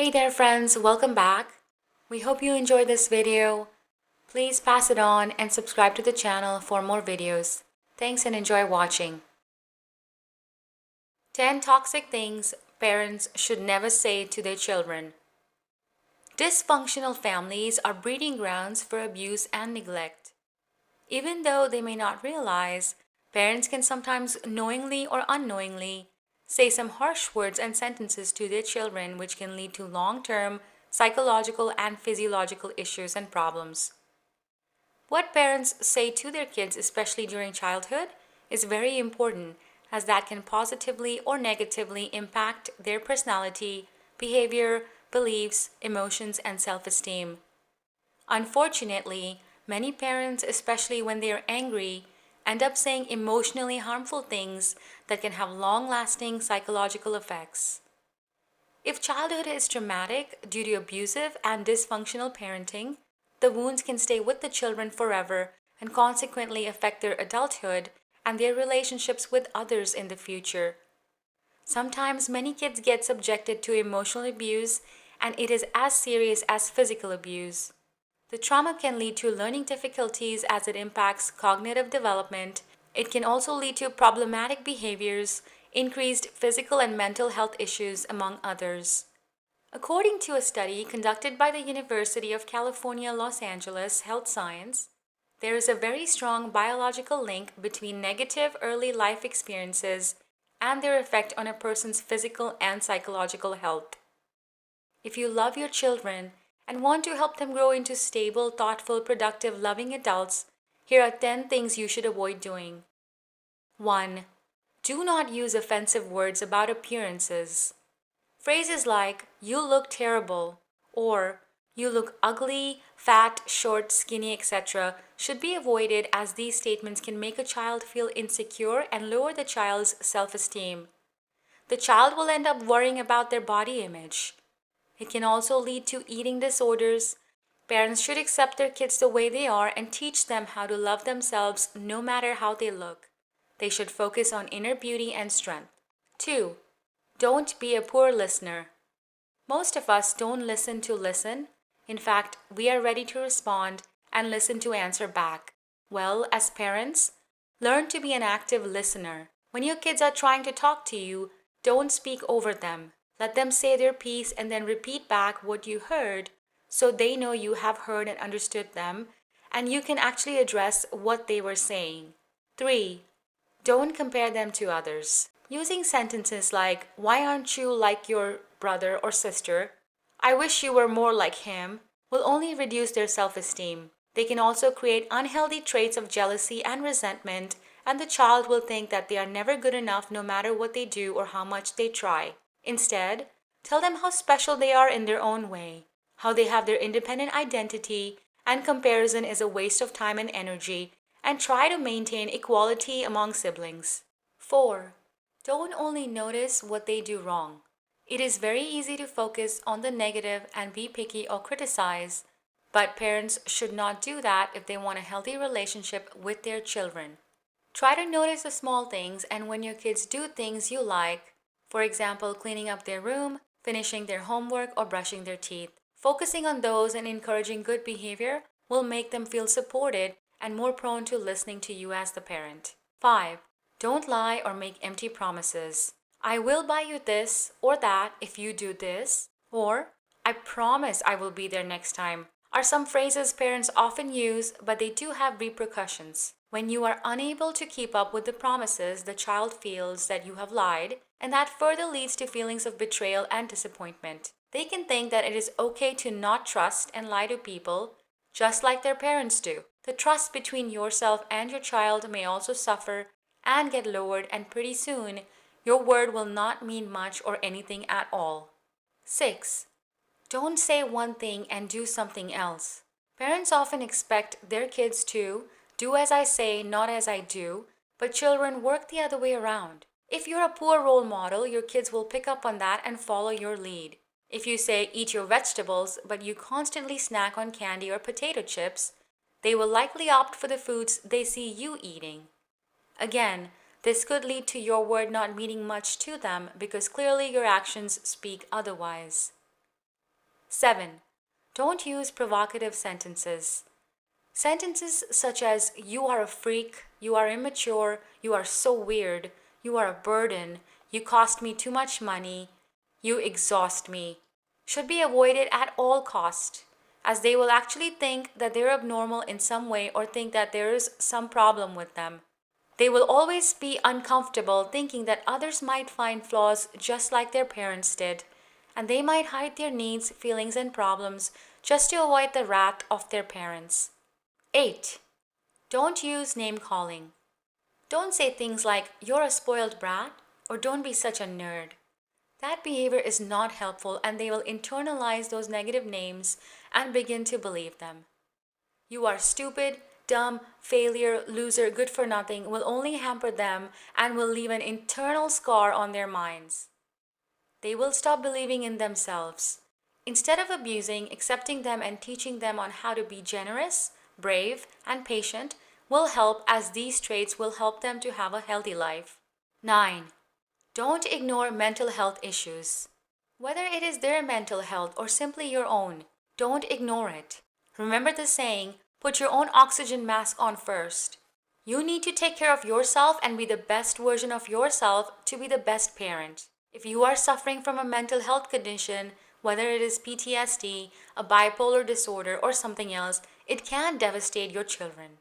Hey there friends, welcome back. We hope you enjoyed this video. Please pass it on and subscribe to the channel for more videos. Thanks and enjoy watching. 10 toxic things parents should never say to their children. Dysfunctional families are breeding grounds for abuse and neglect. Even though they may not realize, parents can sometimes knowingly or unknowingly say some harsh words and sentences to their children, which can lead to long-term psychological and physiological issues and problems. What parents say to their kids, especially during childhood, is very important as that can positively or negatively impact their personality, behavior, beliefs, emotions, and self-esteem. Unfortunately, many parents, especially when they are angry, end up saying emotionally harmful things that can have long-lasting psychological effects. If childhood is traumatic due to abusive and dysfunctional parenting, the wounds can stay with the children forever and consequently affect their adulthood and their relationships with others in the future. Sometimes many kids get subjected to emotional abuse, and it is as serious as physical abuse. The trauma can lead to learning difficulties as it impacts cognitive development. It can also lead to problematic behaviors, increased physical and mental health issues, among others. According to a study conducted by the University of California, Los Angeles Health Science, there is a very strong biological link between negative early life experiences and their effect on a person's physical and psychological health. If you love your children and want to help them grow into stable, thoughtful, productive, loving adults, here are 10 things you should avoid doing. 1. Do not use offensive words about appearances. Phrases like, "you look terrible," or "you look ugly, fat, short, skinny," etc. should be avoided as these statements can make a child feel insecure and lower the child's self-esteem. The child will end up worrying about their body image. It can also lead to eating disorders. Parents should accept their kids the way they are and teach them how to love themselves no matter how they look. They should focus on inner beauty and strength. 2. Don't be a poor listener. Most of us don't listen to listen. In fact, we are ready to respond and listen to answer back. Well, as parents, learn to be an active listener. When your kids are trying to talk to you, don't speak over them. Let them say their piece and then repeat back what you heard so they know you have heard and understood them and you can actually address what they were saying. 3. Don't compare them to others. Using sentences like, "Why aren't you like your brother or sister?" "I wish you were more like him," will only reduce their self-esteem. They can also create unhealthy traits of jealousy and resentment, and the child will think that they are never good enough no matter what they do or how much they try. Instead, tell them how special they are in their own way, how they have their independent identity, and comparison is a waste of time and energy, and try to maintain equality among siblings. 4. Don't only notice what they do wrong. It is very easy to focus on the negative and be picky or criticize, but parents should not do that if they want a healthy relationship with their children. Try to notice the small things, and when your kids do things you like, for example, cleaning up their room, finishing their homework, or brushing their teeth, focusing on those and encouraging good behavior will make them feel supported and more prone to listening to you as the parent. 5. Don't lie or make empty promises. "I will buy you this or that if you do this," or "I promise I will be there next time," are some phrases parents often use, but they do have repercussions. When you are unable to keep up with the promises, the child feels that you have lied, and that further leads to feelings of betrayal and disappointment. They can think that it is okay to not trust and lie to people, just like their parents do. The trust between yourself and your child may also suffer and get lowered, and pretty soon, your word will not mean much or anything at all. 6. Don't say one thing and do something else. Parents often expect their kids to do as I say, not as I do, but children work the other way around. If you're a poor role model, your kids will pick up on that and follow your lead. If you say, "eat your vegetables," but you constantly snack on candy or potato chips, they will likely opt for the foods they see you eating. Again, this could lead to your word not meaning much to them because clearly your actions speak otherwise. 7. Don't use provocative sentences. Sentences such as, "You are a freak," "You are immature," "You are so weird," "You are a burden," "You cost me too much money," "You exhaust me," should be avoided at all cost, as they will actually think that they're abnormal in some way or think that there is some problem with them. They will always be uncomfortable thinking that others might find flaws just like their parents did, and they might hide their needs, feelings, and problems just to avoid the wrath of their parents. 8. Don't use name calling. Don't say things like, "You're a spoiled brat," or "Don't be such a nerd." That behavior is not helpful, and they will internalize those negative names and begin to believe them. "You are stupid," "dumb," "failure," "loser," "good for nothing" will only hamper them and will leave an internal scar on their minds. They will stop believing in themselves. Instead of abusing, accepting them and teaching them on how to be generous, brave, and patient will help, as these traits will help them to have a healthy life. 9. Don't ignore mental health issues. Whether it is their mental health or simply your own, don't ignore it. Remember the saying, put your own oxygen mask on first. You need to take care of yourself and be the best version of yourself to be the best parent. If you are suffering from a mental health condition, whether it is PTSD, a bipolar disorder, or something else, it can devastate your children.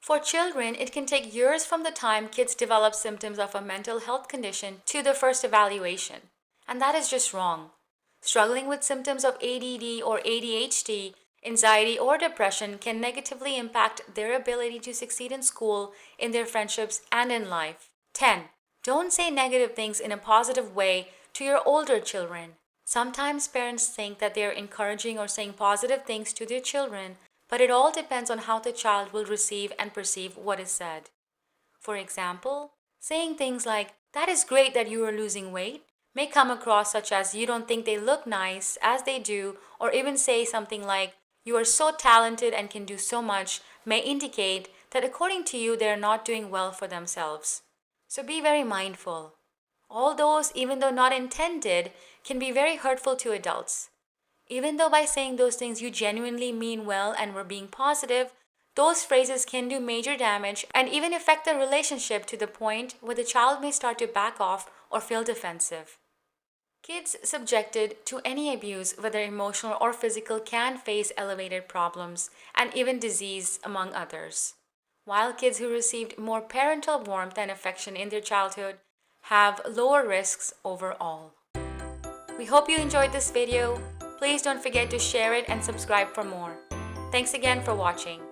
For children, it can take years from the time kids develop symptoms of a mental health condition to the first evaluation. And that is just wrong. Struggling with symptoms of ADD or ADHD, anxiety, or depression can negatively impact their ability to succeed in school, in their friendships, and in life. 10. Don't say negative things in a positive way to your older children. Sometimes parents think that they are encouraging or saying positive things to their children, but it all depends on how the child will receive and perceive what is said. For example, saying things like, "That is great that you are losing weight," may come across such as you don't think they look nice as they do, or even say something like, "You are so talented and can do so much," may indicate that according to you they are not doing well for themselves. So be very mindful. All those, even though not intended, can be very hurtful to adults. Even though by saying those things you genuinely mean well and were being positive, those phrases can do major damage and even affect the relationship to the point where the child may start to back off or feel defensive. Kids subjected to any abuse, whether emotional or physical, can face elevated problems and even disease, among others. While kids who received more parental warmth and affection in their childhood have lower risks overall. We hope you enjoyed this video. Please don't forget to share it and subscribe for more. Thanks again for watching.